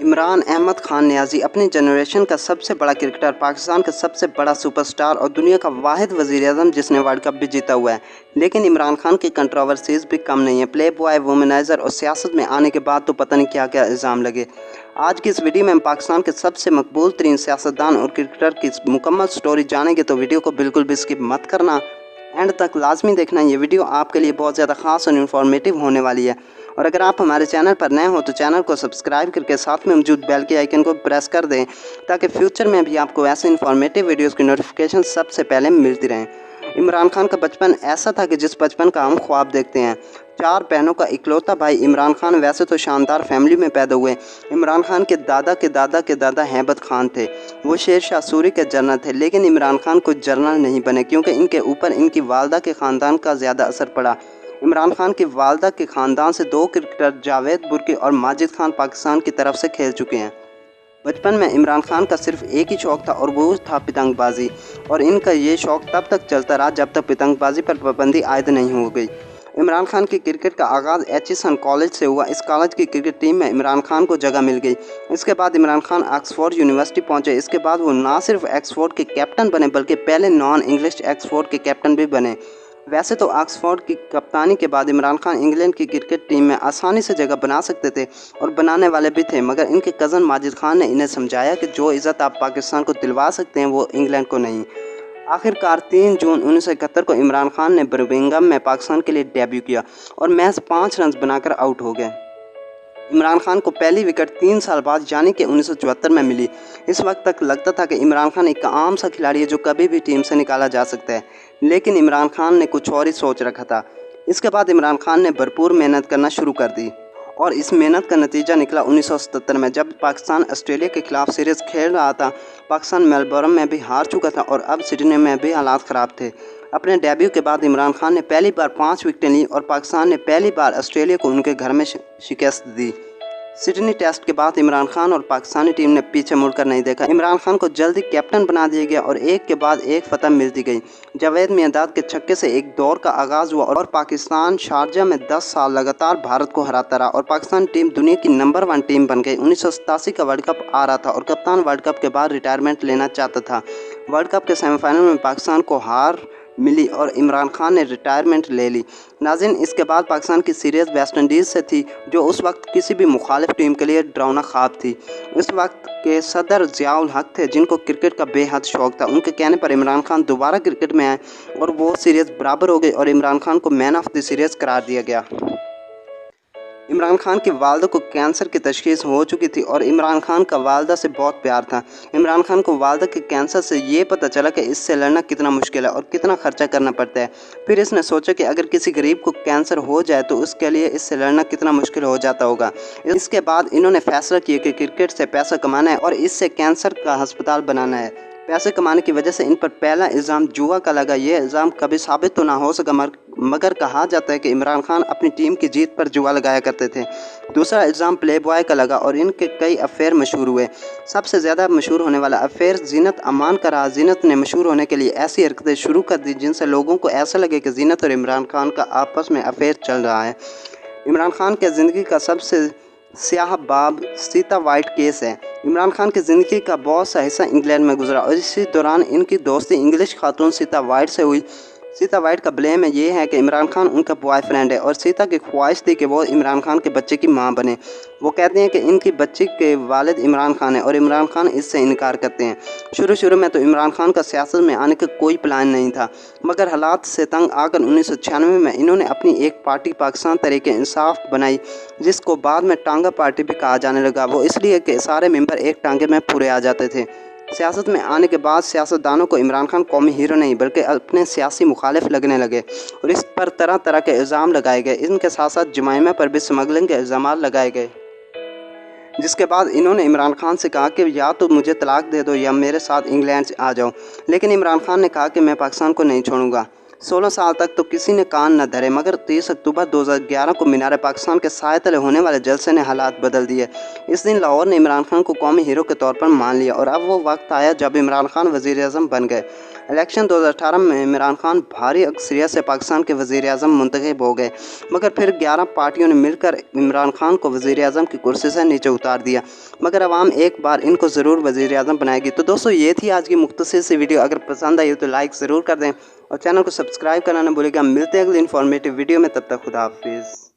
इमरान अहमद खान नियाज़ी अपनी जनरेशन का सबसे बड़ा क्रिकेटर, पाकिस्तान का सबसे बड़ा सुपरस्टार और दुनिया का वाहिद वज़ीर-ए-आज़म जिसने वर्ल्ड कप भी जीता हुआ है। लेकिन इमरान खान की कंट्रोवर्सीज़ भी कम नहीं है। प्ले बॉय, वुमेनाइज़र और सियासत में आने के बाद तो पता नहीं क्या क्या इल्ज़ाम लगे। आज की इस वीडियो में हम पाकिस्तान के सबसे मकबूल तरीन सियासतदान और क्रिकेटर की मुकम्मल स्टोरी जानेंगे, तो वीडियो को बिल्कुल भी स्किप मत करना, एंड तक लाजमी देखना। ये वीडियो आपके लिए बहुत ज़्यादा ख़ास और इन्फॉर्मेटिव होने वाली है। और अगर आप हमारे चैनल पर नए हो तो चैनल को सब्सक्राइब करके साथ में मौजूद बेल के आइकन को प्रेस कर दें, ताकि फ्यूचर में भी आपको ऐसे इन्फॉर्मेटिव वीडियोस की नोटिफिकेशन सबसे पहले मिलती रहें। इमरान खान का बचपन ऐसा था कि जिस बचपन का हम ख्वाब देखते हैं। 4 बहनों का इकलौता भाई इमरान खान वैसे तो शानदार फैमिली में पैदा हुए। इमरान खान के दादा के दादा के दादा हैबत खान थे। वो शेर शाह सूरी के जनरल थे, लेकिन इमरान खान को जनरल नहीं बने क्योंकि इनके ऊपर इनकी वालदा के ख़ानदान का ज़्यादा असर पड़ा। इमरान खान की वालदा के ख़ानदान से 2 क्रिकेटर जावेद बुर्की और माजिद खान पाकिस्तान की तरफ से खेल चुके हैं। बचपन में इमरान खान का सिर्फ एक ही शौक़ था और वो था पतंगबाजी, और इनका ये शौक़ तब तक चलता रहा जब तक पतंगबाजी पर पाबंदी आयद नहीं हो गई। इमरान खान की क्रिकेट का आगाज़ एचिसन कॉलेज से हुआ। इस कॉलेज की क्रिकेट टीम में इमरान खान को जगह मिल गई। इसके बाद इमरान खान ऑक्सफोर्ड यूनिवर्सिटी पहुंचे। इसके बाद वो ना सिर्फ ऑक्सफोर्ड के कैप्टन बने बल्कि पहले नॉन इंग्लिश ऑक्सफोर्ड के कैप्टन भी बने। वैसे तो ऑक्सफोर्ड की कप्तानी के बाद इमरान खान इंग्लैंड की क्रिकेट टीम में आसानी से जगह बना सकते थे और बनाने वाले भी थे, मगर इनके कज़न माजिद खान ने इन्हें समझाया कि जो इज़्ज़त आप पाकिस्तान को दिलवा सकते हैं वो इंग्लैंड को नहीं। आखिरकार 3 जून 1971 को इमरान खान ने बर्मिंघम में पाकिस्तान के लिए डेब्यू किया और महज 5 रन बनाकर आउट हो गए। इमरान खान को पहली विकेट 3 साल बाद यानी कि 1974 में मिली। इस वक्त तक लगता था कि इमरान खान एक आम सा खिलाड़ी है जो कभी भी टीम से निकाला जा सकता है, लेकिन इमरान खान ने कुछ और ही सोच रखा था। इसके बाद इमरान खान ने भरपूर मेहनत करना शुरू कर दी और इस मेहनत का नतीजा निकला 1977 में, जब पाकिस्तान ऑस्ट्रेलिया के खिलाफ सीरीज़ खेल रहा था। पाकिस्तान मेलबर्न में भी हार चुका था और अब सिडनी में भी हालात ख़राब थे। अपने डेब्यू के बाद इमरान खान ने पहली बार 5 विकेटें ली और पाकिस्तान ने पहली बार ऑस्ट्रेलिया को उनके घर में शिकस्त दी। सिडनी टेस्ट के बाद इमरान खान और पाकिस्तानी टीम ने पीछे मुड़कर नहीं देखा। इमरान खान को जल्दी कैप्टन बना दिया गया और एक के बाद एक फतह मिलती गई। जावेद मियांदाद के छक्के से एक दौर का आगाज़ हुआ और पाकिस्तान शारजा में 10 साल लगातार भारत को हराता रहा और पाकिस्तान टीम दुनिया की नंबर 1 टीम बन गई। 1987 का वर्ल्ड कप आ रहा था और कप्तान वर्ल्ड कप के बाद रिटायरमेंट लेना चाहता था। वर्ल्ड कप के सेमीफाइनल में पाकिस्तान को हार मिली और इमरान खान ने रिटायरमेंट ले ली। नाज़रीन, इसके बाद पाकिस्तान की सीरीज़ वेस्ट इंडीज़ से थी, जो उस वक्त किसी भी मुखालिफ टीम के लिए डरावना ख्वाब थी। उस वक्त के सदर ज़ियाउल हक थे, जिनको क्रिकेट का बेहद शौक़ था। उनके कहने पर इमरान खान दोबारा क्रिकेट में आए और वो सीरीज़ बराबर हो गई और इमरान खान को मैन ऑफ द सीरीज़ करार दिया गया। इमरान खान की वालदा को कैंसर की तशख़ीस हो चुकी थी और इमरान खान का वालदा से बहुत प्यार था। इमरान खान को वालदा के कैंसर से ये पता चला कि इससे लड़ना कितना मुश्किल है और कितना खर्चा करना पड़ता है। फिर इसने सोचा कि अगर किसी गरीब को कैंसर हो जाए तो उसके लिए इससे लड़ना कितना मुश्किल हो जाता होगा। इसके बाद इन्होंने फैसला किया कि क्रिकेट से पैसा कमाना है और इससे कैंसर का अस्पताल बनाना है। पैसे कमाने की वजह से इन पर पहला इल्ज़ाम जुआ का लगा। ये इल्ज़ाम कभी साबित तो ना हो सका, मगर कहा जाता है कि इमरान खान अपनी टीम की जीत पर जुआ लगाया करते थे। दूसरा इल्ज़ाम प्ले बॉय का लगा और इनके कई अफेयर मशहूर हुए। सबसे ज़्यादा मशहूर होने वाला अफेयर जीनत अमान का रहा। जीनत ने मशहूर होने के लिए ऐसी हरकतें शुरू कर दी जिनसे लोगों को ऐसा लगे कि जीनत और इमरान खान का आपस में अफेयर चल रहा है। इमरान खान के ज़िंदगी का सबसे स्याह बाब सीता वाइट केस है। इमरान खान की ज़िंदगी का बहुत सा हिस्सा इंग्लैंड में गुजरा और इसी दौरान इनकी दोस्ती इंग्लिश खातून सीता वाइट से हुई। सीता वाइट का ब्लेम ये है कि इमरान खान उनका बॉयफ्रेंड है और सीता की ख्वाहिश थी कि वो इमरान खान के बच्चे की मां बने। वो कहते हैं कि इनकी बच्ची के वालिद इमरान खान है और इमरान खान इससे इनकार करते हैं। शुरू में तो इमरान खान का सियासत में आने का कोई प्लान नहीं था, मगर हालात से तंग आकर 1996 में इन्होंने अपनी एक पार्टी पाकिस्तान तहरीक-ए-इंसाफ बनाई, जिसको बाद में टांगा पार्टी भी कहा जाने लगा। वो इसलिए कि सारे मेंबर एक टांगे में पूरे आ जाते थे। सियासत में आने के बाद सियासतदानों को इमरान खान कौमी हीरो नहीं बल्कि अपने सियासी मुखालिफ लगने लगे और इस पर तरह तरह के इल्ज़ाम लगाए गए। इनके साथ साथ जमाइमा पर भी स्मगलिंग के इल्ज़ाम लगाए गए, जिसके बाद इन्होंने इमरान खान से कहा कि या तो मुझे तलाक दे दो या मेरे साथ इंग्लैंड से आ जाओ, लेकिन इमरान खान ने कहा कि मैं पाकिस्तान को नहीं छोड़ूंगा। 16 साल तक तो किसी ने कान न धरे, मगर 30 अक्टूबर 2011 को मीनार पाकिस्तान के साय तले होने वाले जलसे ने हालात बदल दिए। इस दिन लाहौर ने इमरान खान को कौमी हीरो के तौर पर मान लिया और अब वो वक्त आया जब इमरान खान वज़ीर-ए-आज़म बन गए। इलेक्शन 2018 में इमरान खान भारी अक्सरियत से पाकिस्तान के वज़ीर-ए-आज़म मुंतखब हो गए, मगर फिर 11 पार्टियों ने मिलकर इमरान खान को वज़ीर-ए-आज़म की कुर्सी से नीचे उतार दिया, मगर अवाम एक बार इनको ज़रूर वज़ीर-ए-आज़म बनाएगी। तो दोस्तों, ये थी आज की मुख्तसर सी वीडियो। अगर पसंद आई हो तो लाइक ज़रूर कर दें और चैनल को सब्सक्राइब करना न भूलिएगा। मिलते हैं अगली इन्फॉर्मेटिव वीडियो में, तब तक खुदा हाफिज़।